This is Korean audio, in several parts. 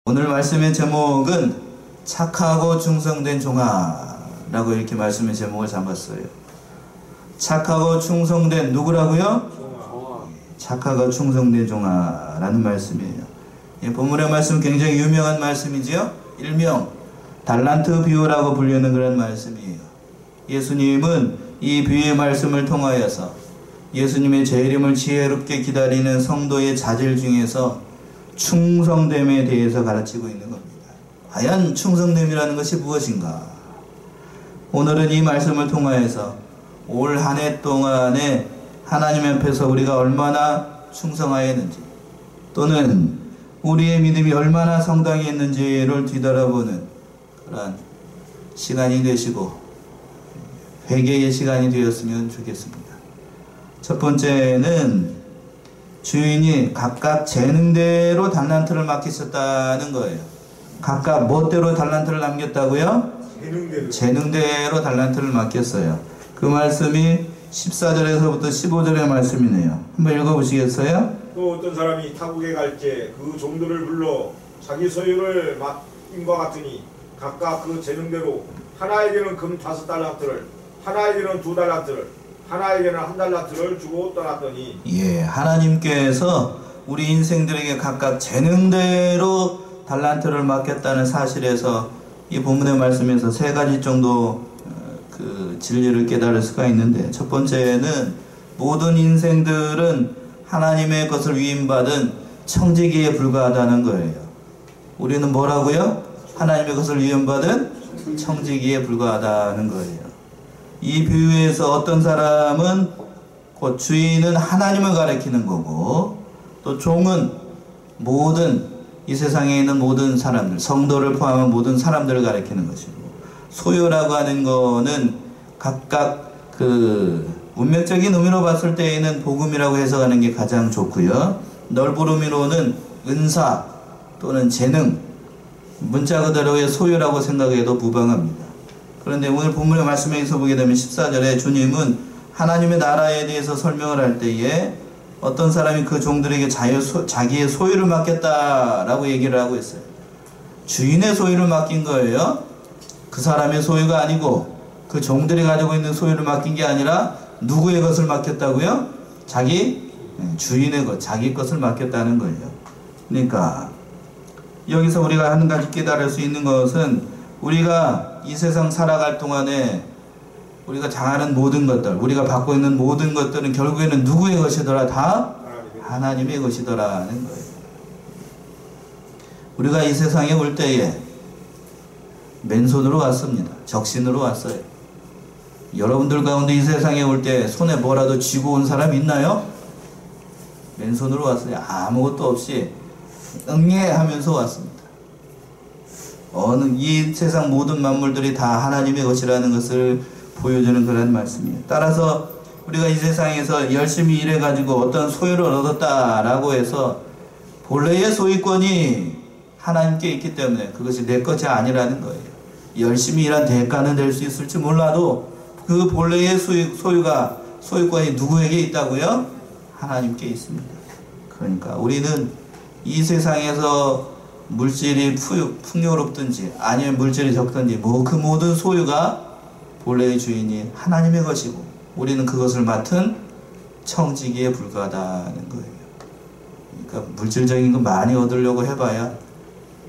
오늘 말씀의 제목은 착하고 충성된 종아라고 이렇게 말씀의 제목을 잡았어요. 착하고 충성된 누구라고요? 착하고 충성된 종아라는 말씀이에요. 본문의 말씀 굉장히 유명한 말씀이지요. 일명 달란트 비유라고 불리는 그런 말씀이에요. 예수님은 이 비유의 말씀을 통하여서 예수님의 재림을 지혜롭게 기다리는 성도의 자질 중에서 충성됨에 대해서 가르치고 있는 겁니다. 과연 충성됨이라는 것이 무엇인가? 오늘은 이 말씀을 통하여서 올 한 해 동안에 하나님 앞에서 우리가 얼마나 충성하였는지, 또는 우리의 믿음이 얼마나 성당했는지를 뒤돌아보는 그런 시간이 되시고 회개의 시간이 되었으면 좋겠습니다. 첫 번째는 주인이 각각 재능대로 달란트를 맡기셨다는 거예요. 각각 멋대로 달란트를 남겼다고요? 재능대로 달란트를 맡겼어요. 그 말씀이 14절에서부터 15절의 말씀이네요. 한번 읽어보시겠어요? 또 어떤 사람이 타국에 갈 때 그 종들을 불러 자기 소유를 맡김과 같으니 각각 그 재능대로 하나에게는 금 5달란트를, 하나에게는 2달란트를, 하나에게는 1달란트를 주고 떠났더니, 하나님께서 우리 인생들에게 각각 재능대로 달란트를 맡겼다는 사실에서 이 본문의 말씀에서 3가지 정도 그 진리를 깨달을 수가 있는데, 첫 번째는 모든 인생들은 하나님의 것을 위임받은 청지기에 불과하다는 거예요. 우리는 뭐라고요? 하나님의 것을 위임받은 청지기에 불과하다는 거예요. 이 비유에서 어떤 사람은 곧 주인은 하나님을 가리키는 거고, 또 종은 모든 이 세상에 있는 모든 사람들, 성도를 포함한 모든 사람들을 가리키는 것이고, 소유라고 하는 거는 각각 그 운명적인 의미로 봤을 때에는 복음이라고 해석하는 게 가장 좋고요. 넓은 의미로는 은사 또는 재능, 문자 그대로의 소유라고 생각해도 무방합니다. 그런데 오늘 본문의 말씀에서 보게 되면 14절에 주님은 하나님의 나라에 대해서 설명을 할 때에 어떤 사람이 그 종들에게 자기의 소유를 맡겼다라고 얘기를 하고 있어요. 주인의 소유를 맡긴 거예요. 그 사람의 소유가 아니고 그 종들이 가지고 있는 소유를 맡긴 게 아니라 누구의 것을 맡겼다고요? 주인의 것, 자기 것을 맡겼다는 거예요. 그러니까 여기서 우리가 한 가지 깨달을 수 있는 것은, 우리가 이 세상 살아갈 동안에 우리가 장하는 모든 것들, 우리가 받고 있는 모든 것들은 결국에는 누구의 것이더라? 다 하나님의 것이더라는 거예요. 우리가 이 세상에 올 때에 맨손으로 왔습니다. 적신으로 왔어요. 여러분들 가운데 이 세상에 올 때 손에 뭐라도 쥐고 온 사람 있나요? 맨손으로 왔어요. 아무것도 없이 응애하면서 왔습니다. 이 세상 모든 만물들이 다 하나님의 것이라는 것을 보여주는 그런 말씀이에요. 따라서 우리가 이 세상에서 열심히 일해가지고 어떤 소유를 얻었다라고 해서 본래의 소유권이 하나님께 있기 때문에 그것이 내 것이 아니라는 거예요. 열심히 일한 대가는 될 수 있을지 몰라도 그 본래의 소유권이 누구에게 있다고요? 하나님께 있습니다. 그러니까 우리는 이 세상에서 물질이 풍요롭든지 아니면 물질이 적든지 그 모든 소유가 본래의 주인이 하나님의 것이고, 우리는 그것을 맡은 청지기에 불과하다는 거예요. 그러니까 물질적인 거 많이 얻으려고 해봐야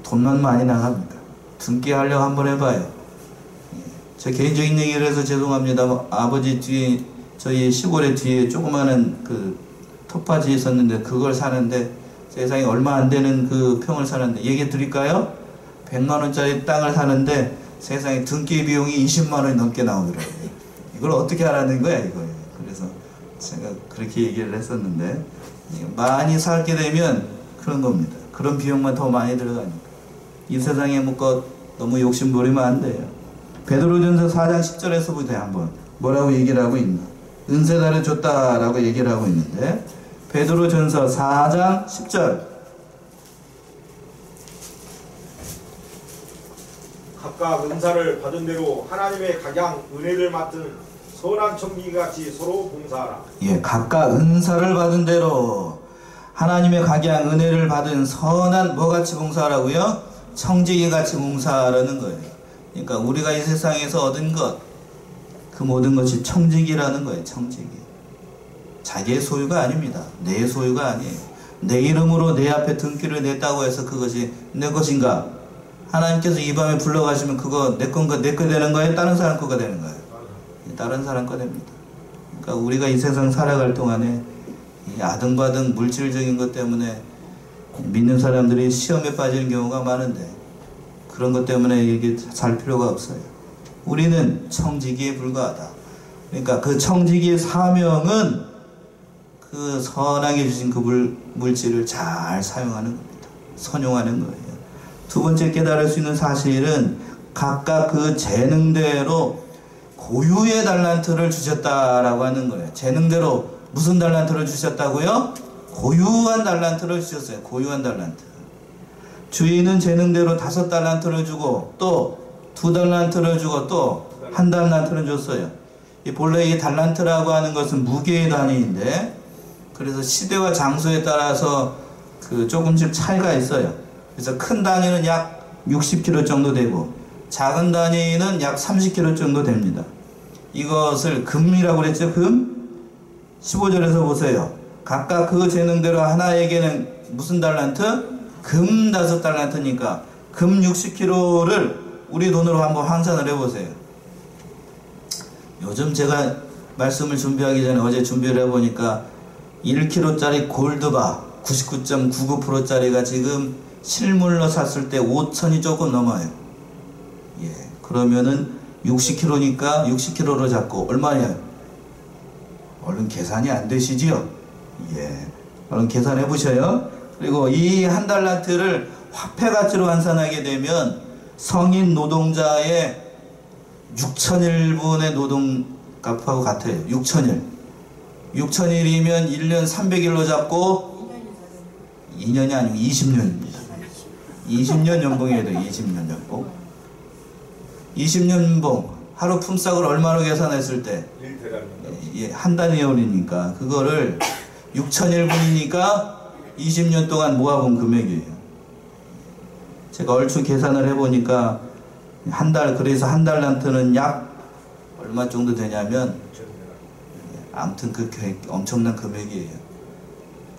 돈만 많이 나갑니까? 등기 하려고 한번 해봐요. 제 개인적인 얘기를 해서 죄송합니다. 아버지 뒤에, 저희 시골에 뒤에 조그마한 그 텃밭이 있었는데 그걸 사는데 세상에 얼마 안 되는 그 평을 사는데, 얘기 드릴까요? 100만원짜리 땅을 사는데 세상에 등기 비용이 20만원이 넘게 나오더라고요. 이걸 어떻게 하라는 거야 이거예요. 그래서 제가 그렇게 얘기를 했었는데, 많이 살게 되면 그런 겁니다. 그런 비용만 더 많이 들어가니까 이 세상에 묻고 너무 욕심 부리면 안 돼요. 베드로전서 4장 10절에서 보세요. 한번 뭐라고 얘기를 하고 있나. 은세다를 줬다라고 얘기를 하고 있는데, 베드로전서 4장 10절, 각각 은사를 받은 대로 하나님의 각양 은혜를 맡은 선한 청지기같이 서로 봉사하라. 각각 은사를 받은 대로 하나님의 각양 은혜를 받은 선한 뭐같이 봉사하라고요? 청지기 같이 봉사하라는 거예요. 그러니까 우리가 이 세상에서 얻은 것, 그 모든 것이 청지기라는 거예요. 청지기. 자기의 소유가 아닙니다. 내 소유가 아니에요. 내 이름으로 내 앞에 등기를 냈다고 해서 그것이 내 것인가? 하나님께서 이 밤에 불러가시면 그거 내 건가, 내 거 되는 거예요? 다른 사람 거가 되는 거예요? 다른 사람 거 됩니다. 그러니까 우리가 이 세상 살아갈 동안에 이 아등바등 물질적인 것 때문에 믿는 사람들이 시험에 빠지는 경우가 많은데 그런 것 때문에 이게 살 필요가 없어요. 우리는 청지기에 불과하다. 그러니까 그 청지기의 사명은 그 선하게 주신 그 물질을 잘 사용하는 겁니다. 선용하는 거예요. 두 번째 깨달을 수 있는 사실은 각각 그 재능대로 고유의 달란트를 주셨다라고 하는 거예요. 재능대로 무슨 달란트를 주셨다고요? 고유한 달란트를 주셨어요. 고유한 달란트. 주인은 재능대로 5달란트를 주고 또 2달란트를 주고 또 1달란트를 줬어요. 본래 이 달란트라고 하는 것은 무게의 단위인데 그래서 시대와 장소에 따라서 그 조금씩 차이가 있어요. 그래서 큰 단위는 약 60kg 정도 되고 작은 단위는 약 30kg 정도 됩니다. 이것을 금이라고 그랬죠. 금? 15절에서 보세요. 각각 그 재능대로 하나에게는 무슨 달란트? 금 5달란트니까 금 60kg를 우리 돈으로 한번 환산을 해보세요. 요즘 제가 말씀을 준비하기 전에 어제 준비를 해보니까 1kg짜리 골드바 99.99%짜리가 지금 실물로 샀을 때 5천이 조금 넘어요. 예, 그러면은 60kg니까 60kg로 잡고 얼마냐? 얼른 계산이 안 되시지요? 예, 얼른 계산해 보셔요. 그리고 이 1달란트를 화폐 가치로 환산하게 되면 성인 노동자의 6,000일분의 노동값하고 같아요. 6,000일. 6,000일이면 1년 300일로 잡고 2년이 아니고 20년입니다. 20년 연봉이에요. 20년 연봉. 20년 연봉. 하루 품삯을 얼마로 계산했을 때? 예, 한 달에 올리니까 그거를 6,000일분이니까 20년 동안 모아본 금액이에요. 제가 얼추 계산을 해보니까 그래서 1달란트는 약 얼마 정도 되냐면 아무튼 그 엄청난 금액이에요.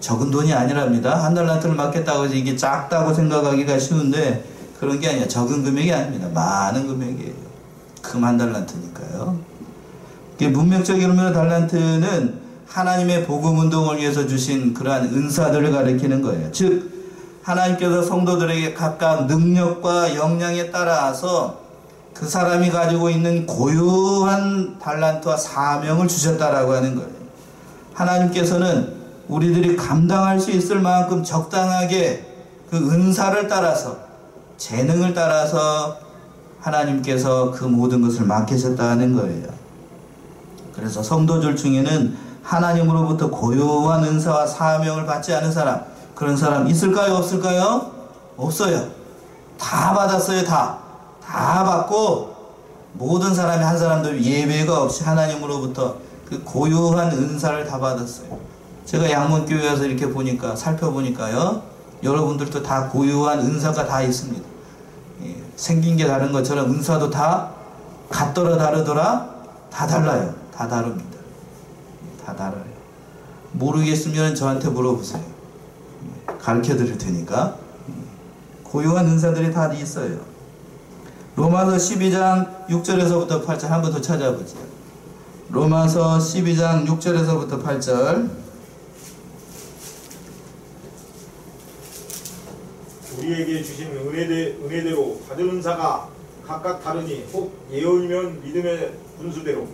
적은 돈이 아니랍니다. 1달란트를 맡겠다고 해서 이게 작다고 생각하기가 쉬운데 그런 게 아니라 적은 금액이 아닙니다. 많은 금액이에요. 금 1달란트니까요. 문맥적인 의미로 달란트는 하나님의 복음 운동을 위해서 주신 그러한 은사들을 가리키는 거예요. 즉 하나님께서 성도들에게 각각 능력과 역량에 따라서 그 사람이 가지고 있는 고유한 달란트와 사명을 주셨다라고 하는 거예요. 하나님께서는 우리들이 감당할 수 있을 만큼 적당하게 그 은사를 따라서 재능을 따라서 하나님께서 그 모든 것을 맡기셨다는 거예요. 그래서 성도들 중에는 하나님으로부터 고유한 은사와 사명을 받지 않은 사람, 그런 사람 있을까요? 없을까요? 없어요. 다 받았어요. 다 받고 모든 사람이 한 사람도 예외가 없이 하나님으로부터 그 고유한 은사를 다 받았어요. 제가 양문교회 와서 이렇게 보니까 살펴보니까요, 여러분들도 다 고유한 은사가 다 있습니다. 예, 생긴 게 다른 것처럼 은사도 다 같더라 다르더라 다 달라요. 다 다릅니다. 다 달라요. 모르겠으면 저한테 물어보세요. 가르쳐 드릴 테니까. 고유한 은사들이 다 있어요. 로마서 12장 6절에서부터 8절 한 번 더 찾아보죠. 로마서 12장 6절에서부터 8절. 우리에게 주신 은혜대로 받은 은사가 각각 다르니 혹 예언이면 믿음의 분수대로,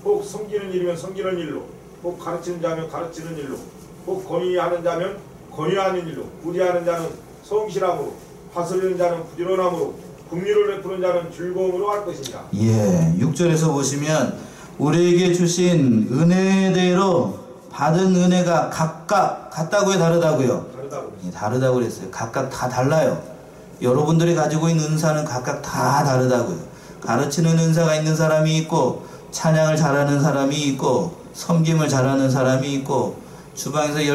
혹 섬기는 일이면 섬기는 일로, 혹 가르치는 자면 가르치는 일로, 혹 권위하는 자면 권위하는 일로, 부디하는 자는 성실함으로, 다스리는 자는 부지런함으로, 긍휼을 베푸는 자는 즐거움으로 할 것이니라. 예, 6절에서 보시면 우리에게 주신 은혜대로 받은 은혜가 각각 같다고요, 다르다고요? 다르다고. 예, 다르다고 그랬어요. 각각 다 달라요. 여러분들이 가지고 있는 은사는 각각 다 다르다고요. 가르치는 은사가 있는 사람이 있고, 찬양을 잘하는 사람이 있고, 섬김을 잘하는 사람이 있고, 주방에서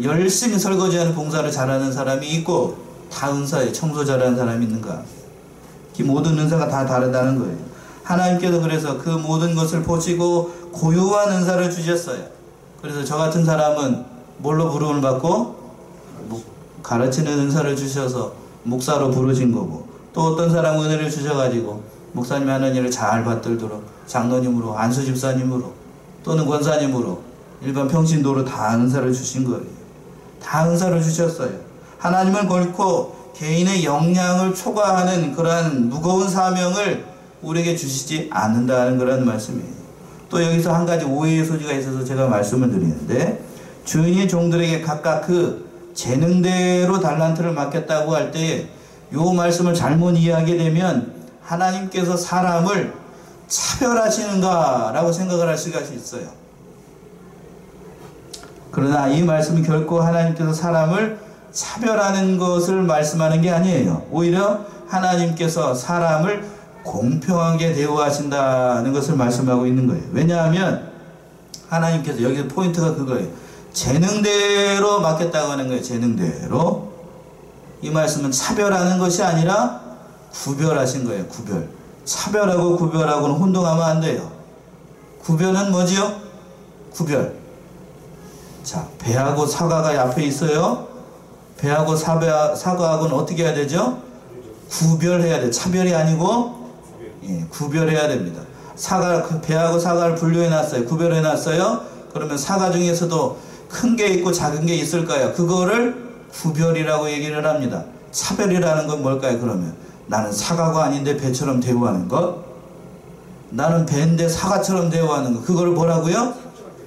열심히 설거지하는 봉사를 잘하는 사람이 있고, 다 은사예요. 청소 잘하는 사람이 있는가? 이 모든 은사가 다 다르다는 거예요. 하나님께서 그래서 그 모든 것을 보시고 고유한 은사를 주셨어요. 그래서 저 같은 사람은 뭘로 부름을 받고? 가르치는 은사를 주셔서 목사로 부르신 거고, 또 어떤 사람은 은혜를 주셔가지고 목사님이 하는 일을 잘 받들도록 장로님으로, 안수집사님으로, 또는 권사님으로, 일반 평신도로 다 은사를 주신 거예요. 다 은사를 주셨어요. 하나님은 결코 개인의 역량을 초과하는 그러한 무거운 사명을 우리에게 주시지 않는다는 그런 말씀이에요. 또 여기서 한 가지 오해의 소지가 있어서 제가 말씀을 드리는데, 주인이 종들에게 각각 그 재능대로 달란트를 맡겼다고 할 때 요 말씀을 잘못 이해하게 되면 하나님께서 사람을 차별하시는가 라고 생각을 할 수가 있어요. 그러나 이 말씀은 결코 하나님께서 사람을 차별하는 것을 말씀하는 게 아니에요. 오히려 하나님께서 사람을 공평하게 대우하신다는 것을 말씀하고 있는 거예요. 왜냐하면 하나님께서, 여기 포인트가 그거예요. 재능대로 맡겼다고 하는 거예요. 재능대로. 이 말씀은 차별하는 것이 아니라 구별하신 거예요. 구별. 차별하고 구별하고는 혼동하면 안 돼요. 구별은 뭐지요? 구별. 자, 배하고 사과가 앞에 있어요. 배하고 사과하고는 어떻게 해야 되죠? 구별해야 돼요. 차별이 아니고, 예, 구별해야 됩니다. 배하고 사과를 분류해 놨어요. 구별해 놨어요. 그러면 사과 중에서도 큰 게 있고 작은 게 있을까요? 그거를 구별이라고 얘기를 합니다. 차별이라는 건 뭘까요? 그러면 나는 사과가 아닌데 배처럼 대우하는 것, 나는 배인데 사과처럼 대우하는 것, 그거를 뭐라고요?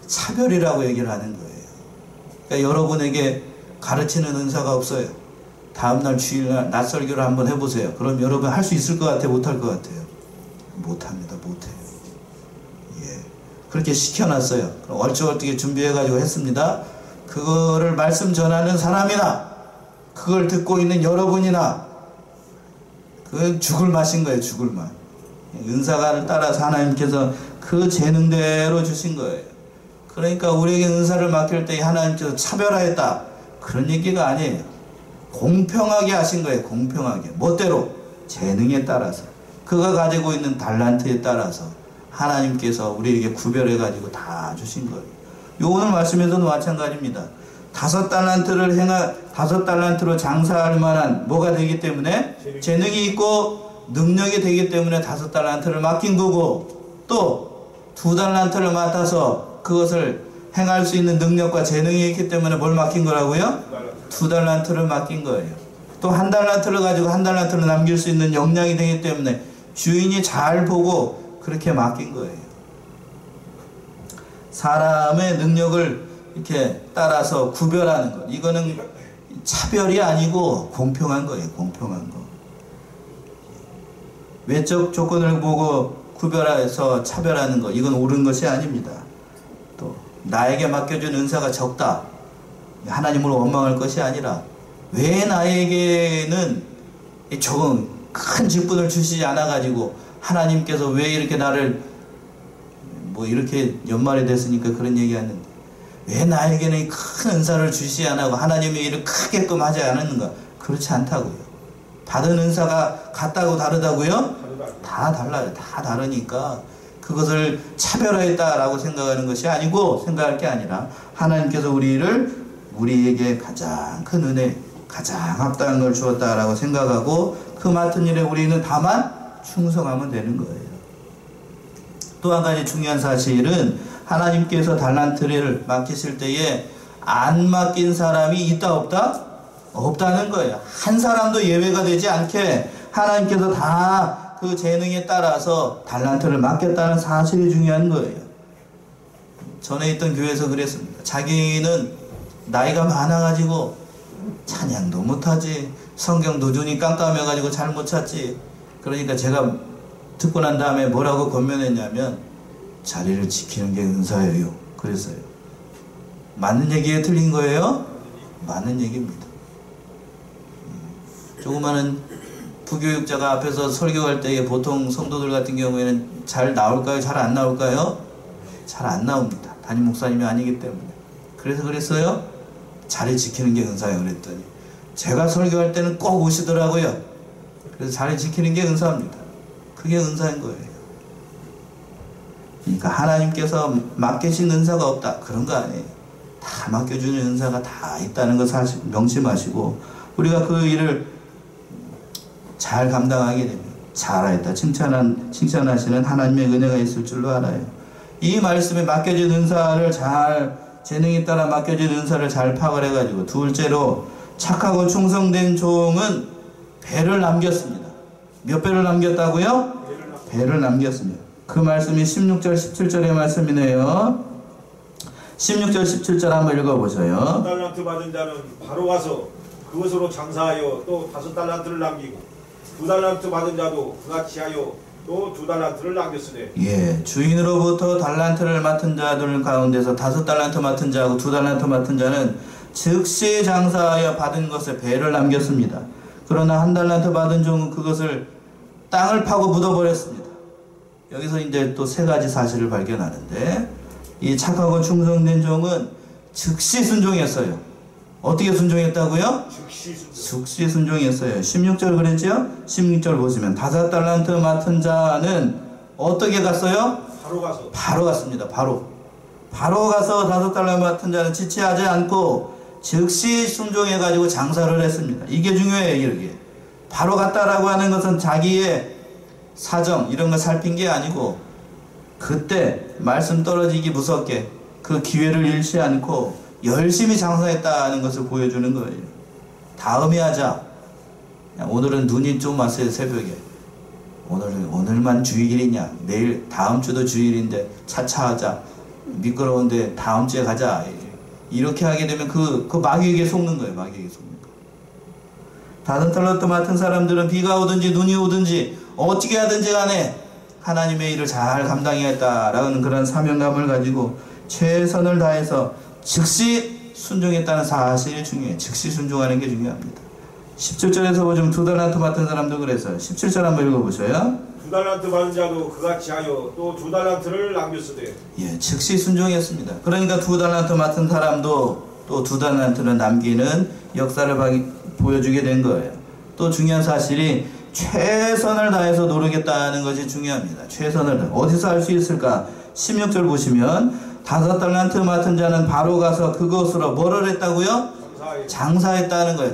차별이라고 얘기를 하는 거예요. 그러니까 여러분에게 가르치는 은사가 없어요. 다음날 주일날 낮설교를 한번 해보세요. 그럼 여러분 할 수 있을 것 같아요? 못할 것 같아요? 못합니다. 못해요. 예, 그렇게 시켜놨어요. 그럼 얼추어떻게 준비해가지고 했습니다. 그거를 말씀 전하는 사람이나 그걸 듣고 있는 여러분이나 그건 죽을 맛인 거예요. 죽을 맛. 은사를 따라서 하나님께서 그 재능대로 주신 거예요. 그러니까 우리에게 은사를 맡길 때 하나님께서 차별하였다, 그런 얘기가 아니에요. 공평하게 하신 거예요. 공평하게. 멋대로 재능에 따라서, 그가 가지고 있는 달란트에 따라서 하나님께서 우리에게 구별해 가지고 다 주신 거예요. 요 오늘 말씀에서도 마찬가지입니다. 5달란트로 장사할 만한 뭐가 되기 때문에, 재능이 있고 능력이 되기 때문에 5달란트를 맡긴 거고, 또 2달란트를 맡아서 그것을 행할 수 있는 능력과 재능이 있기 때문에 뭘 맡긴 거라고요? 2달란트를 맡긴 거예요. 또 1달란트를 가지고 1달란트를 남길 수 있는 역량이 되기 때문에 주인이 잘 보고 그렇게 맡긴 거예요. 사람의 능력을 이렇게 따라서 구별하는 것, 이거는 차별이 아니고 공평한 거예요. 공평한 거. 외적 조건을 보고 구별해서 차별하는 것, 이건 옳은 것이 아닙니다. 또 나에게 맡겨준 은사가 적다, 하나님을 원망할 것이 아니라, 왜 나에게는 조금 큰 직분을 주시지 않아 가지고 하나님께서 왜 이렇게 나를, 뭐 이렇게 연말이 됐으니까 그런 얘기 하는데, 왜 나에게는 큰 은사를 주시지 않아 하고 하나님의 일을 크게끔 하지 않았는가? 그렇지 않다고요. 받은 은사가 같다고 다르다고요? 다 달라요. 다 다르니까 그것을 차별화했다라고 생각하는 것이 아니고, 생각할 게 아니라 하나님께서 우리에게 가장 큰 은혜, 가장 합당한 걸 주었다라고 생각하고 그 맡은 일에 우리는 다만 충성하면 되는 거예요. 또 한 가지 중요한 사실은, 하나님께서 달란트를 맡기실 때에 안 맡긴 사람이 있다 없다? 없다는 거예요. 한 사람도 예외가 되지 않게 하나님께서 다 그 재능에 따라서 달란트를 맡겼다는 사실이 중요한 거예요. 전에 있던 교회에서 그랬습니다. 자기는 나이가 많아가지고 찬양도 못하지, 성경도 눈이 깜깜해가지고 잘 못 찾지. 그러니까 제가 듣고 난 다음에 뭐라고 권면했냐면, 자리를 지키는 게 은사예요. 그랬어요. 맞는 얘기에 틀린 거예요? 맞는 얘기입니다. 조그마한 부교육자가 앞에서 설교할 때에 보통 성도들 같은 경우에는 잘 나올까요? 잘 안 나올까요? 잘 안 나옵니다. 담임 목사님이 아니기 때문에. 그래서 그랬어요? 자리 지키는 게 은사예요. 그랬더니 제가 설교할 때는 꼭 오시더라고요. 그래서 자리 지키는 게 은사입니다. 그게 은사인 거예요. 그러니까 하나님께서 맡기신 은사가 없다, 그런 거 아니에요. 다 맡겨주는 은사가 다 있다는 거 사실 명심하시고, 우리가 그 일을 잘 감당하게 되면 잘하였다 칭찬하시는 하나님의 은혜가 있을 줄로 알아요. 이 말씀에 맡겨진 은사를 잘, 재능에 따라 맡겨진 은사를 잘 파악을 해가지고, 둘째로 착하고 충성된 종은 배를 남겼습니다. 몇 배를 남겼다고요? 배를 남겼습니다. 그 말씀이 16절 17절의 말씀이네요. 16절 17절 한번 읽어보세요. 5달란트 받은 자는 바로 가서 그것으로 장사하여 또 5달란트를 남기고, 2달란트 받은 자도 그같이 하여 또 2달란트를 남겼으되. 예, 주인으로부터 달란트를 맡은 자들 가운데서 5달란트 맡은 자하고 2달란트 맡은 자는 즉시 장사하여 받은 것에 배를 남겼습니다. 그러나 1달란트 받은 종은 그것을 땅을 파고 묻어버렸습니다. 여기서 이제 또 세 가지 사실을 발견하는데, 이 착하고 충성된 종은 즉시 순종했어요. 어떻게 순종했다고요? 즉시 순종했어요. 16절 그랬죠? 16절 보시면 5달란트 맡은 자는 어떻게 갔어요? 바로 갔습니다. 바로 가서 5달란트 맡은 자는 지체하지 않고 즉시 순종해가지고 장사를 했습니다. 이게 중요해요. 이렇게 바로 갔다라고 하는 것은 자기의 사정 이런 거 살핀 게 아니고, 그때 말씀 떨어지기 무섭게 그 기회를 잃지 않고 열심히 장사했다는 것을 보여주는 거예요. 다음에 하자. 오늘은 눈이 좀 왔어요. 새벽에. 오늘만 주일이냐, 내일 다음 주도 주일인데 차차 하자, 미끄러운데 다음 주에 가자, 이렇게 하게 되면 그 마귀에게 속는 거예요. 마귀에게 속는 거예요. 5달란트 맡은 사람들은 비가 오든지 눈이 오든지 어떻게 하든지 간에 하나님의 일을 잘 감당해야겠다라는 그런 사명감을 가지고 최선을 다해서 즉시 순종했다는 사실이 중요해요. 즉시 순종하는 게 중요합니다. 17절에서 보시면 2달란트 맡은 사람도 그래서 17절 한번 읽어보셔요. 2달란트 받은 자도 그같이 하여 또 2달란트를 남겼으되. 예, 즉시 순종했습니다. 그러니까 2달란트 맡은 사람도 또 2달란트를 남기는 역사를 보여주게 된 거예요. 또 중요한 사실이 최선을 다해서 노력했다는 것이 중요합니다. 최선을 다해. 어디서 할 수 있을까? 16절 보시면 5달란트 맡은 자는 바로 가서 그것으로 뭐를 했다고요? 장사했다는 거예요.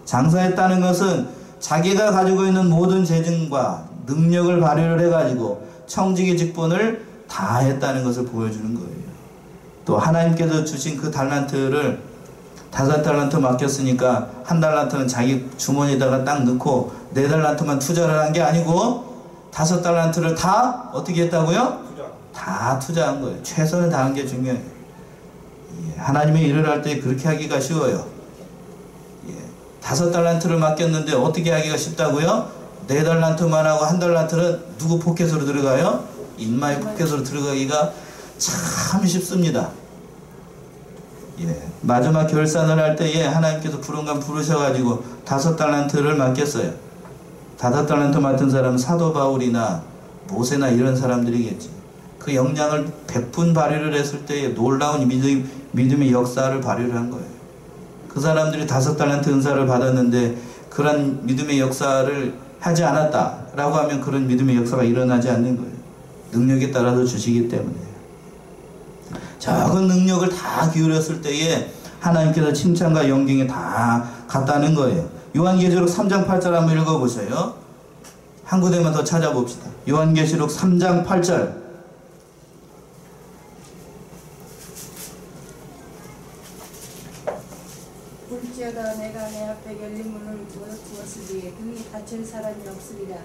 장사했다는 것은 자기가 가지고 있는 모든 재능과 능력을 발휘를 해가지고 청지기 직분을 다 했다는 것을 보여주는 거예요. 또 하나님께서 주신 그 달란트를 5달란트 맡겼으니까 1달란트는 자기 주머니에다가 딱 넣고 4달란트만 투자를 한 게 아니고 5달란트를 다 어떻게 했다고요? 다 투자한 거예요. 최선을 다한 게 중요해요. 예, 하나님의 일을 할 때 그렇게 하기가 쉬워요. 예, 5달란트를 맡겼는데 어떻게 하기가 쉽다고요? 4달란트만 하고 1달란트는 누구 포켓으로 들어가요? 인마의 포켓으로 들어가기가 참 쉽습니다. 예, 마지막 결산을 할 때에 하나님께서 부름감 부르셔가지고 5달란트를 맡겼어요. 5달란트 맡은 사람은 사도 바울이나 모세나 이런 사람들이겠지. 그 역량을 100분 발휘를 했을 때에 놀라운 믿음의 역사를 발휘를 한 거예요. 그 사람들이 5달란트 은사를 받았는데 그런 믿음의 역사를 하지 않았다라고 하면 그런 믿음의 역사가 일어나지 않는 거예요. 능력에 따라서 주시기 때문에. 적은 능력을 다 기울였을 때에 하나님께서 칭찬과 영광이 다 갔다는 거예요. 요한계시록 3장 8절 한번 읽어보세요. 한 구절만 더 찾아봅시다. 요한계시록 3장 8절. 볼지어다 내가 내 앞에 열린 문을 두었으니 등이 닫힐 사람이 없으리라.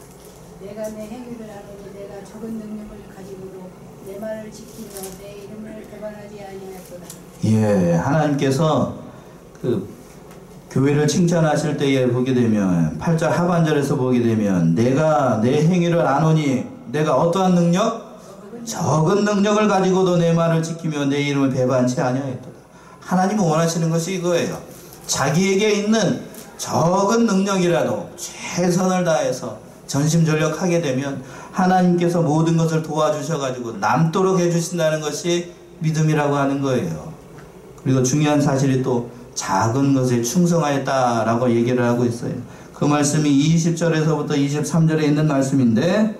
내가 내 행위를 아노니 내가 적은 능력을 가지고도 내 말을 지키며 내 이름을 배반하지 아니하였도다. 예, 하나님께서 그 교회를 칭찬하실 때에 보게 되면 8절 하반절에서 보게 되면 내가 내 행위를 아노니 내가 어떠한 능력? 적은 능력을 가지고도 내 말을 지키며 내 이름을 배반치 아니하였도다. 하나님은 원하시는 것이 이거예요. 자기에게 있는 적은 능력이라도 최선을 다해서 전심전력하게 되면 하나님께서 모든 것을 도와주셔가지고 남도록 해주신다는 것이 믿음이라고 하는 거예요. 그리고 중요한 사실이 또 작은 것에 충성하였다라고 얘기를 하고 있어요. 그 말씀이 20절에서부터 23절에 있는 말씀인데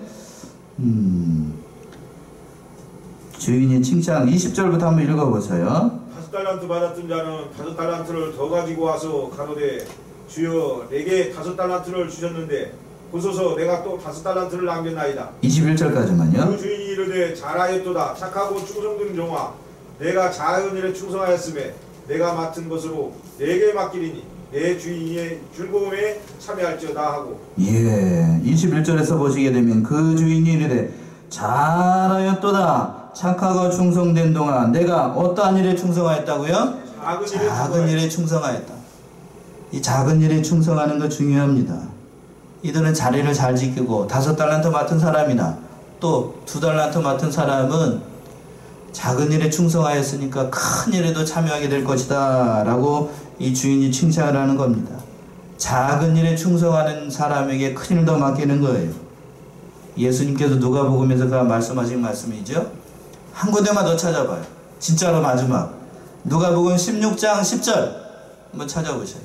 주인이 칭찬 20절부터 한번 읽어보세요. 5달란트 받았던 자는 5달란트를 더 가지고 와서 가로되 주여 내게 5달란트를 주셨는데 보소서 내가 또 5달란트를 남겼나이다. 21절까지만요. 그 주인이 이르되 잘하였도다 착하고 충성된 종아 내가 작은 일에 충성하였음에 내가 맡은 것으로 내게 맡기리니 내 주인의 즐거움에 참여할지어다 하고. 예, 21절에서 보시게 되면 그 주인이 이르되 잘하였도다 착하고 충성된 동안 내가 어떠한 일에 충성하였다고요? 작은 일에 충성하였다. 이 작은 일에 충성하는 거 중요합니다. 이들은 자리를 잘 지키고 5달란트 맡은 사람이나 또 2달란트 맡은 사람은 작은 일에 충성하였으니까 큰 일에도 참여하게 될 것이다 라고 이 주인이 칭찬을 하는 겁니다. 작은 일에 충성하는 사람에게 큰 일도 맡기는 거예요. 예수님께서 누가복음에서 말씀하신 말씀이죠. 한 군데만 더 찾아봐요. 진짜로 마지막 누가복음 16장 10절 한번 찾아보셔요.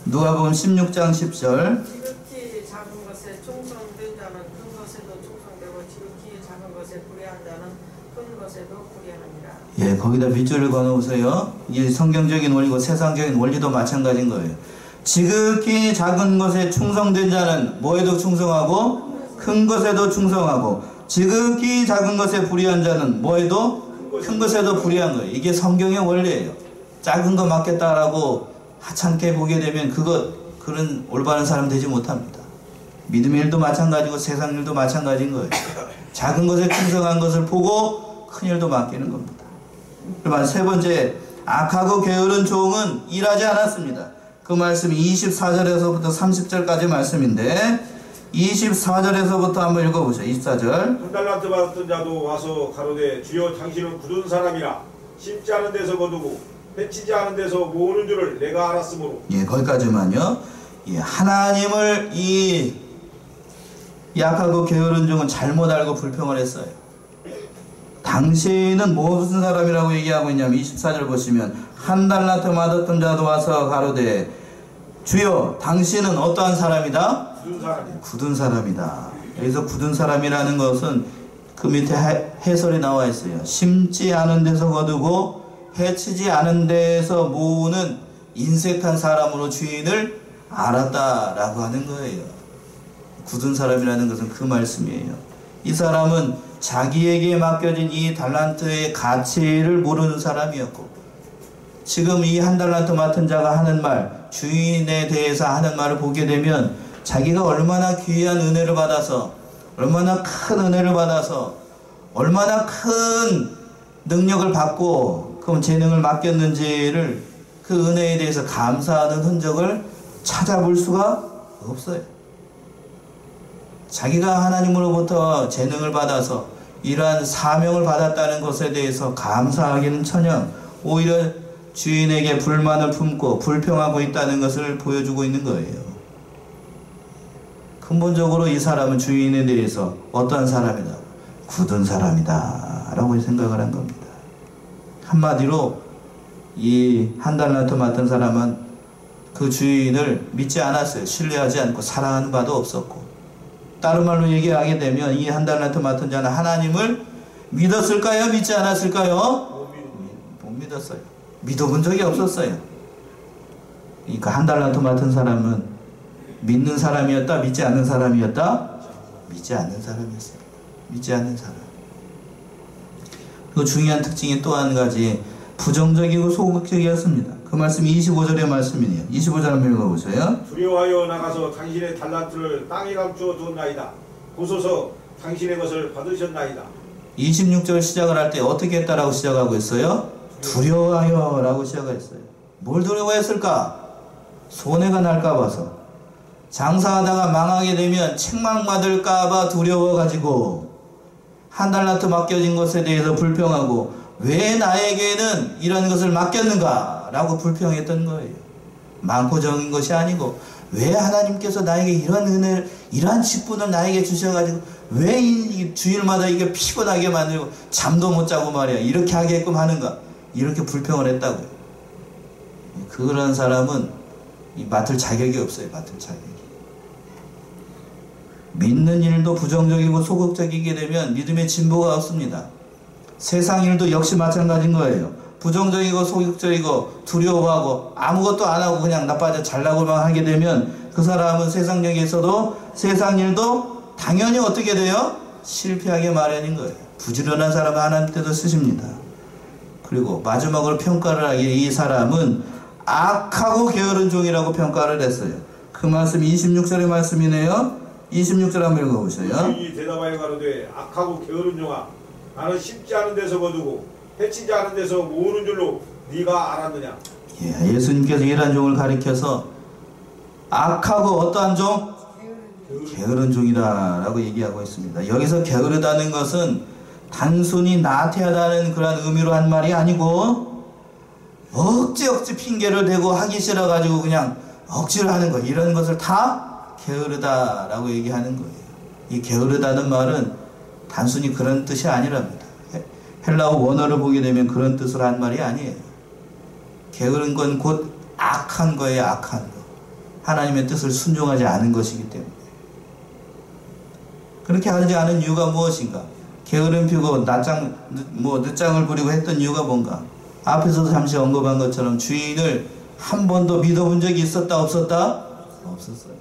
누가복음 16장 10절. 지극히 작은 것에 충성된 자는 큰 것에도 충성되고 지극히 작은 것에 불의한 자는 큰 것에도 불의하느니라. 예, 거기다 빗줄을 그어놓으세요. 이게 성경적인 원리고 세상적인 원리도 마찬가지인 거예요. 지극히 작은 것에 충성된 자는 뭐에도 충성하고 큰 것에도 충성하고 지극히 작은 것에 불의한 자는 뭐에도 큰 것에도 불의한 거예요. 이게 성경의 원리예요. 작은 거 맡겠다라고 하찮게 보게 되면 그런 올바른 사람 되지 못합니다. 믿음의 일도 마찬가지고 세상 일도 마찬가지인 거예요. 작은 것에 충성한 것을 보고 큰 일도 맡기는 겁니다. 그러면 세 번째, 악하고 게으른 종은 일하지 않았습니다. 그 말씀이 24절에서부터 30절까지 말씀인데 24절에서부터 한번 읽어보세요. 24절. 1달란트 받았던 자도 와서 가로되 주여 당신은 굳은 사람이라 심지 않은 데서 거두고 해치지 않은 데서 모으는 줄을 내가 알았으므로. 예, 거기까지만요. 예, 하나님을 이 약하고 게으른 종은 잘못 알고 불평을 했어요. 당신은 무슨 사람이라고 얘기하고 있냐면 24절 보시면 1달란트 받았던 자도 와서 가로되 주여 당신은 어떠한 사람이다? 굳은 사람이다. 여기서 굳은 사람이라는 것은 그 밑에 해설이 나와 있어요. 심지 않은 데서 거두고 해치지 않은 데에서 모으는 인색한 사람으로 주인을 알았다라고 하는 거예요. 굳은 사람이라는 것은 그 말씀이에요. 이 사람은 자기에게 맡겨진 이 달란트의 가치를 모르는 사람이었고 지금 이 1달란트 맡은 자가 하는 말, 주인에 대해서 하는 말을 보게 되면 자기가 얼마나 귀한 은혜를 받아서 얼마나 큰 은혜를 받아서 얼마나 큰 능력을 받고 그럼 재능을 맡겼는지를 그 은혜에 대해서 감사하는 흔적을 찾아볼 수가 없어요. 자기가 하나님으로부터 재능을 받아서 이러한 사명을 받았다는 것에 대해서 감사하기는커녕 오히려 주인에게 불만을 품고 불평하고 있다는 것을 보여주고 있는 거예요. 근본적으로 이 사람은 주인에 대해서 어떠한 사람이다? 굳은 사람이다 라고 생각을 한 겁니다. 한마디로 이 1달란트 맡은 사람은 그 주인을 믿지 않았어요. 신뢰하지 않고 사랑하는 바도 없었고 다른 말로 얘기하게 되면 이 1달란트 맡은 자는 하나님을 믿었을까요? 믿지 않았을까요? 못 믿었어요. 믿어본 적이 없었어요. 그러니까 1달란트 맡은 사람은 믿는 사람이었다? 믿지 않는 사람이었다? 믿지 않는 사람이었어요. 믿지 않는 사람. 그 중요한 특징이 또 한 가지 부정적이고 소극적이었습니다. 그 말씀이 25절의 말씀이네요. 25절 한번 읽어보세요. 두려워하여 나가서 당신의 달란트를 땅에 감추어 두었나이다. 보소서 당신의 것을 받으셨나이다. 26절 시작을 할 때 어떻게 했다라고 시작하고 있어요? 두려워하여 라고 시작했어요. 뭘 두려워했을까? 손해가 날까 봐서. 장사하다가 망하게 되면 책망받을까봐 두려워가지고 1달란트 맡겨진 것에 대해서 불평하고 왜 나에게는 이런 것을 맡겼는가 라고 불평했던 거예요. 많고 적은 것이 아니고 왜 하나님께서 나에게 이런 은혜를 이러한 직분을 나에게 주셔가지고 왜 이 주일마다 이게 피곤하게 만들고 잠도 못 자고 말이야 이렇게 하게끔 하는가. 이렇게 불평을 했다고요. 그런 사람은 맡을 자격이 없어요. 맡을 자격이. 믿는 일도 부정적이고 소극적이게 되면 믿음의 진보가 없습니다. 세상 일도 역시 마찬가지인 거예요. 부정적이고 소극적이고 두려워하고 아무것도 안 하고 그냥 나빠져 잘나고만 하게 되면 그 사람은 세상역에서도 세상 일도 당연히 어떻게 돼요? 실패하게 마련인 거예요. 부지런한 사람은 하나님 뜻을 쓰십니다. 그리고 마지막으로 평가를 하기에 이 사람은 악하고 게으른 종이라고 평가를 했어요. 그 말씀이 26절의 말씀이네요. 26절 한번 읽어보세요. 주인이 대답하여 가로되 악하고 게으른 종아 나는 심지 않은 데서 거두고 해치지 않은 데서 모으는 줄로 네가 알았느냐. 예수님께서 이러한 종을 가리켜서 악하고 어떠한 종? 게으른 종이다 라고 얘기하고 있습니다. 여기서 게으르다는 것은 단순히 나태하다는 그런 의미로 한 말이 아니고 억지 핑계를 대고 하기 싫어 가지고 그냥 억지로 하는 거, 이런 것을 다 게으르다 라고 얘기하는 거예요. 이 게으르다는 말은 단순히 그런 뜻이 아니랍니다. 헬라어 원어를 보게 되면 그런 뜻으로 한 말이 아니에요. 게으른 건 곧 악한 거예요. 악한 거. 하나님의 뜻을 순종하지 않은 것이기 때문에. 그렇게 하지 않은 이유가 무엇인가? 게으름 피고 늦장을 부리고 했던 이유가 뭔가? 앞에서 잠시 언급한 것처럼 주인을 한 번도 믿어본 적이 있었다 없었다? 없었어요.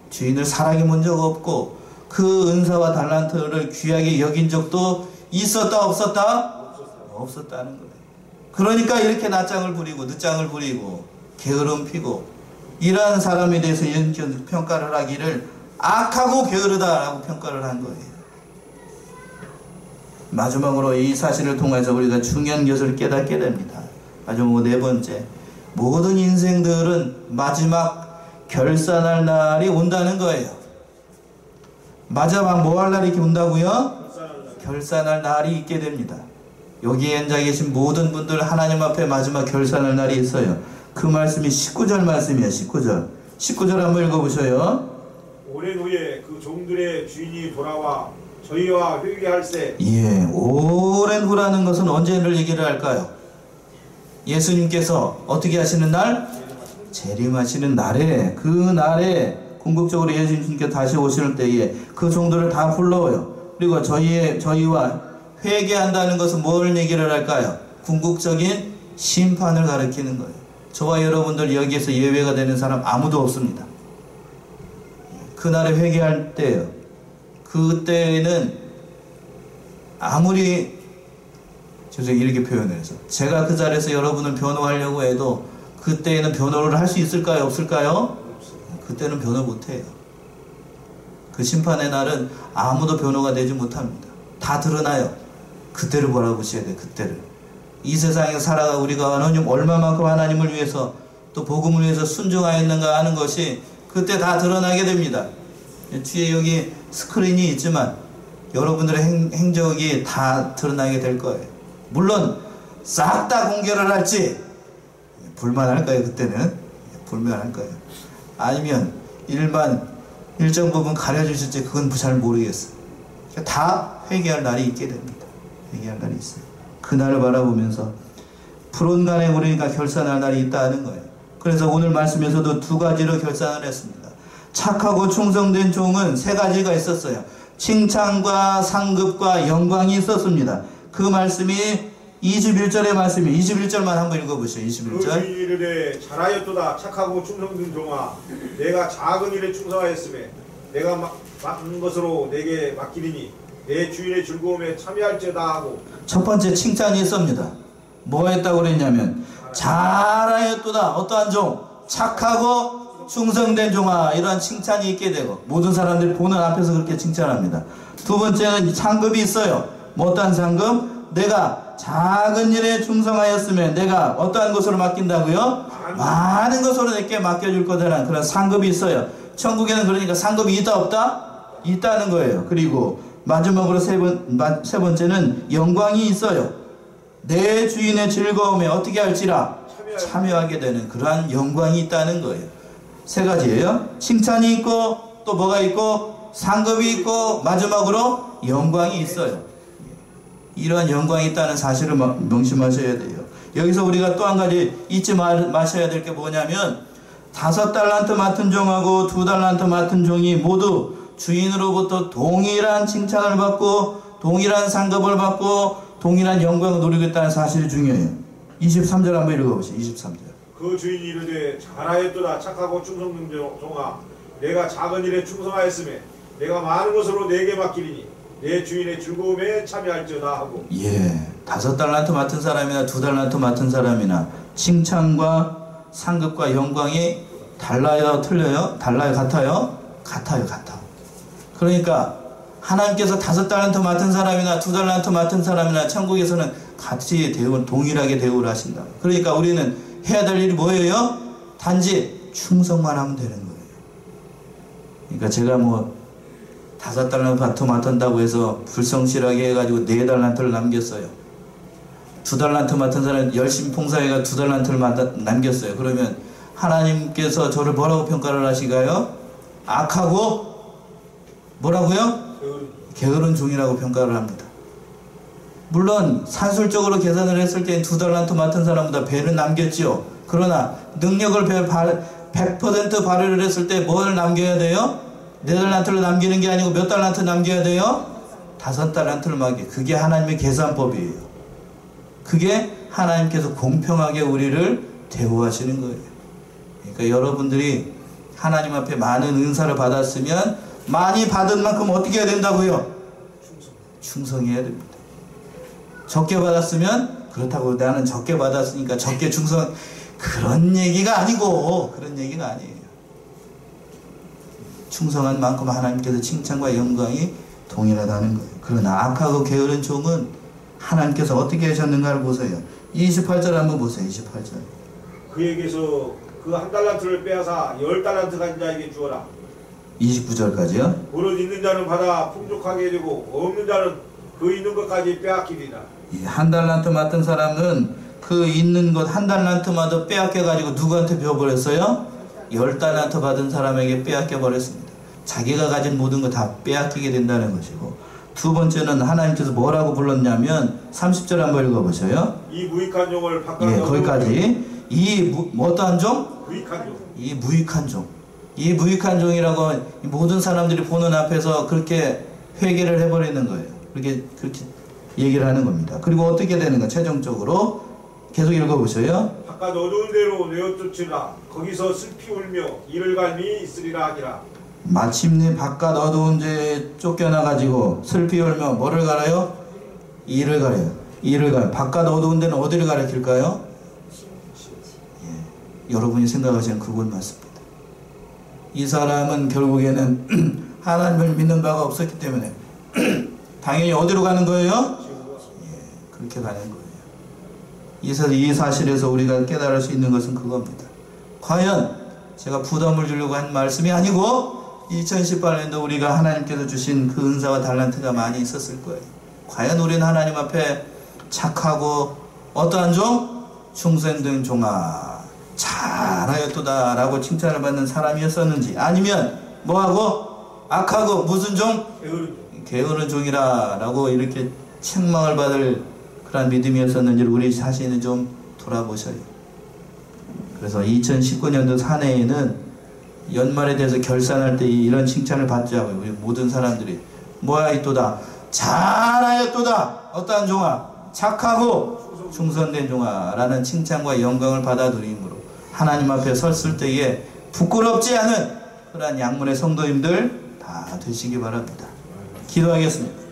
주인을 사랑해 본 적 없고 그 은사와 달란트를 귀하게 여긴 적도 있었다 없었다? 없었다는 거예요. 그러니까 이렇게 낮장을 부리고 늦장을 부리고 게으름 피고 이러한 사람에 대해서 예수님께서 평가를 하기를 악하고 게으르다라고 평가를 한 거예요. 마지막으로 이 사실을 통해서 우리가 중요한 것을 깨닫게 됩니다. 마지막으로 네 번째, 모든 인생들은 마지막 결산할 날이 온다는 거예요. 마지막 뭐 할 날이 온다고요? 결산할 날이 있게 됩니다. 여기에 앉아 계신 모든 분들 하나님 앞에 마지막 결산할 날이 있어요. 그 말씀이 19절 말씀이에요. 19절 한번 읽어보셔요. 오랜 후에 그 종들의 주인이 돌아와 저희와 회개할세. 오랜 후라는 것은 언제를 얘기를 할까요? 예수님께서 어떻게 하시는 날? 재림하시는 날에, 그 날에 궁극적으로 예수님께서 다시 오실 때에 그 종들을 다 불러요. 그리고 저희와 회개한다는 것은 뭘 얘기를 할까요? 궁극적인 심판을 가리키는 거예요. 저와 여러분들 여기에서 예외가 되는 사람 아무도 없습니다. 그날에 회개할 때요. 그때는 아무리 이렇게 표현해서 제가 그 자리에서 여러분을 변호하려고 해도 그때에는 변호를 할 수 있을까요? 없을까요? 그때는 변호 못해요. 그 심판의 날은 아무도 변호가 되지 못합니다. 다 드러나요. 그때를 바라보셔야 돼요. 그때를. 이 세상에 살아가 우리가 하나님 얼마만큼 하나님을 위해서 또 복음을 위해서 순종하였는가 하는 것이 그때 다 드러나게 됩니다. 뒤에 여기 스크린이 있지만 여러분들의 행적이 다 드러나게 될 거예요. 물론 싹 다 공개를 할지 불만할까요? 그때는 불만할 거예요. 아니면 일정 부분 가려주실지 그건 잘 모르겠어요. 다 회개할 날이 있게 됩니다. 회개할 날이 있어요. 그날을 바라보면서 불온간에 우리가 결산할 날이 있다는 거예요. 그래서 오늘 말씀에서도 두 가지로 결산을 했습니다. 착하고 충성된 종은 세 가지가 있었어요. 칭찬과 상급과 영광이 있었습니다. 그 말씀이 21절의 말씀이에요. 21절만 한번 읽어보세요. 21절. 그 주인이 이르되 잘하였도다 착하고 충성된 종아 내가 작은 일에 충성하였으며 내가 맡은 것으로 내게 맡기리니 내 주인의 즐거움에 참여할지어다 하고. 첫 번째 칭찬이 있습니다. 뭐 했다고 그랬냐면 잘하였도다. 어떠한 종? 착하고 충성된 종아. 이러한 칭찬이 있게 되고 모든 사람들이 보는 앞에서 그렇게 칭찬합니다. 두 번째는 상급이 있어요. 뭐 어떠한 상급? 내가 작은 일에 충성하였으면 내가 어떠한 것으로 맡긴다고요? 많은 것으로 내게 맡겨줄 거다라는 그런 상급이 있어요. 천국에는 그러니까 상급이 있다 없다? 있다는 거예요. 그리고 마지막으로 세 번째는 영광이 있어요. 내 주인의 즐거움에 어떻게 할지라 참여하게 되는 그러한 영광이 있다는 거예요. 세 가지예요. 칭찬이 있고 또 뭐가 있고 상급이 있고 마지막으로 영광이 있어요. 이러한 영광이 있다는 사실을 명심하셔야 돼요. 여기서 우리가 또 한 가지 잊지 마셔야 될 게 뭐냐면 5달란트 맡은 종하고 2달란트 맡은 종이 모두 주인으로부터 동일한 칭찬을 받고 동일한 상급을 받고 동일한 영광을 누리고 있다는 사실이 중요해요. 23절 한번 읽어보시죠. 23절. 그 주인이 이르되 잘하였도다 착하고 충성된 종아 내가 작은 일에 충성하였으며 내가 많은 것으로 내게 맡기리니 내 주인의 즐거움에 참여할지어다 하고. 예, 5달란트 맡은 사람이나 2달란트 맡은 사람이나 칭찬과 상급과 영광이 달라요, 틀려요? 달라요, 같아요? 같아요. 그러니까 하나님께서 5달란트 맡은 사람이나 2달란트 맡은 사람이나 천국에서는 같이 동일하게 대우를 하신다. 그러니까 우리는 해야 될 일이 뭐예요? 단지 충성만 하면 되는 거예요. 그러니까 제가 5달란트 맡았다고 해서 불성실하게 해가지고 4달란트를 남겼어요. 2달란트 맡은 사람이 열심히 봉사해가 2달란트를 남겼어요. 그러면 하나님께서 저를 뭐라고 평가를 하시가요? 악하고 뭐라고요? 게으른 종이라고 평가를 합니다. 물론 산술적으로 계산을 했을 때 2달란트 맡은 사람보다 배는 남겼지요. 그러나 능력을 100% 발휘를 했을 때 뭘 남겨야 돼요? 4달란트를 남기는 게 아니고 몇 달란트 남겨야 돼요? 5달란트를 남겨. 그게 하나님의 계산법이에요. 그게 하나님께서 공평하게 우리를 대우하시는 거예요. 그러니까 여러분들이 하나님 앞에 많은 은사를 받았으면 많이 받은 만큼 어떻게 해야 된다고요? 충성해야 됩니다. 적게 받았으면 그렇다고 나는 적게 받았으니까 적게 충성, 그런 얘기가 아니고, 그런 얘기가 아니에요. 충성한 만큼 하나님께서 칭찬과 영광이 동일하다는 거예요. 그러나 악하고 게으른 종은 하나님께서 어떻게 하셨는가를 보세요. 28절 한번 보세요. 28절. 그에게서 그 1달란트를 빼앗아 10달란트 가진 자에게 주어라. 29절까지요. 버릇 있는 자는 받아 풍족하게 되고 없는 자는 그 있는 것까지 빼앗기리라. 1달란트 맡은 사람은 그 있는 것 1달란트마다 빼앗겨가지고 누구한테 배워버렸어요? 10달란트 받은 사람에게 빼앗겨버렸습니다. 자기가 가진 모든 거 다 빼앗기게 된다는 것이고, 두 번째는 하나님께서 뭐라고 불렀냐면 30절 한번 읽어보셔요. 이 무익한 종을 바꿔. 예, 거기까지. 어떠한 종? 무익한 종. 이 무익한 종. 이 무익한 종이라고 모든 사람들이 보는 앞에서 그렇게 회개를 해버리는 거예요. 그렇게 얘기를 하는 겁니다. 그리고 어떻게 되는가? 최종적으로 계속 읽어보셔요. 바깥 어두운 데로 내어쫓으라. 거기서 슬피 울며 이를 갈미 있으리라 하니라. 마침내 바깥 어두운 데에 쫓겨나가지고 슬피 울며 뭐를 가라요? 이를 가려요. 이를 가요. 바깥 어두운 데는 어디를 가리킬까요? 예, 여러분이 생각하시는 그걸 맞습니다. 이 사람은 결국에는 하나님을 믿는 바가 없었기 때문에 당연히 어디로 가는 거예요? 예, 그렇게 가는 거예요. 이 사실에서 우리가 깨달을 수 있는 것은 그겁니다. 과연 제가 부담을 주려고 한 말씀이 아니고 2018년도 우리가 하나님께서 주신 그 은사와 달란트가 많이 있었을 거예요. 과연 우리는 하나님 앞에 착하고 어떠한 종? 충성된 종아 잘하였도다 라고 칭찬을 받는 사람이었었는지, 아니면 뭐하고? 악하고 무슨 종? 게으른 종이라 라고 이렇게 책망을 받을 그런 믿음이었었는지를 우리 자신을 좀 돌아보셔요. 그래서 2019년도 사내에는 연말에 대해서 결산할 때 이런 칭찬을 받자고요. 우리 모든 사람들이 뭐하였도다? 잘하였도다. 어떠한 종아? 착하고 충성된 종아 라는 칭찬과 영광을 받아 누림으로 하나님 앞에 섰을 때에 부끄럽지 않은 그러한 양문의 성도님들 다 되시기 바랍니다. 기도하겠습니다.